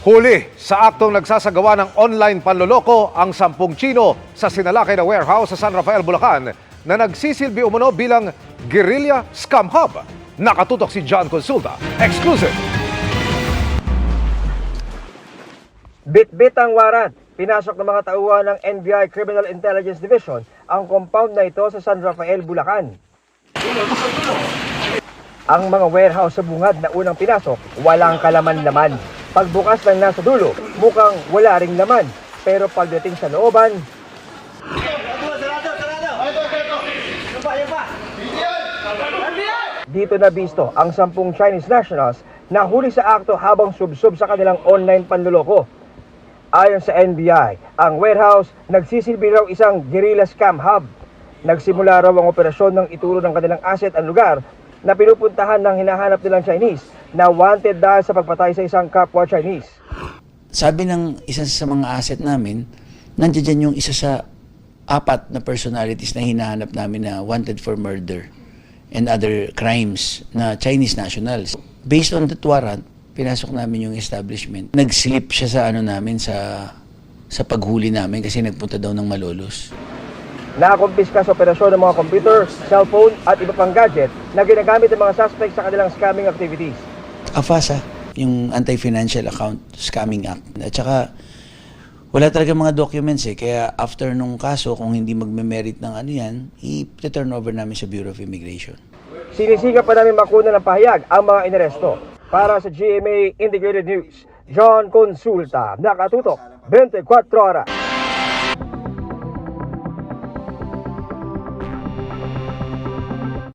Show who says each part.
Speaker 1: Huli sa aktong nagsasagawa ng online panloloko ang 10 Chino sa sinalakay na warehouse sa San Rafael, Bulacan na nagsisilbi umano bilang guerrilla scam hub. Nakatutok si John Consulta. Exclusive!
Speaker 2: Bit-bit ang warrant. Pinasok ng mga tauhan ng NBI Criminal Intelligence Division ang compound na ito sa San Rafael, Bulacan. Ang mga warehouse sa bungad na unang pinasok, walang kalaman-laman. Pagbukas ng nasa dulo, mukhang wala ring laman. Pero pagdating sa looban, dito na bisto ang 10 Chinese nationals na huli sa akto habang subsob sa kanilang online panloloko. Ayon sa NBI, ang warehouse nagsisilbi raw isang guerrilla scam hub. Nagsimula raw ang operasyon ng ituro ng kanilang asset ang lugar na pinupuntahan ng hinahanap nilang Chinese na wanted dahil sa pagpatay sa isang kapwa Chinese.
Speaker 3: Sabi ng isa sa mga asset namin, nandiyan dyan yung isa sa 4 na personalities na hinahanap namin na wanted for murder and other crimes na Chinese nationals. Based on that warrant, pinasok namin yung establishment. Nag-slip siya sa namin sa paghuli namin kasi nagpunta daw ng Malolos.
Speaker 2: Nakakumpiska sa operasyon ng mga computer, cellphone at iba pang gadget na ginagamit ng mga suspects sa kanilang scamming activities.
Speaker 3: AFASA, yung Anti-Financial Account Scamming Act. At saka, wala talaga mga documents kaya after nung kaso, kung hindi magme-merit ng yan, i-turn over namin sa Bureau of Immigration.
Speaker 2: Sinisiga pa namin makuna ng pahayag ang mga inaresto. Para sa GMA Integrated News, John Consulta, nakatutok 24 oras.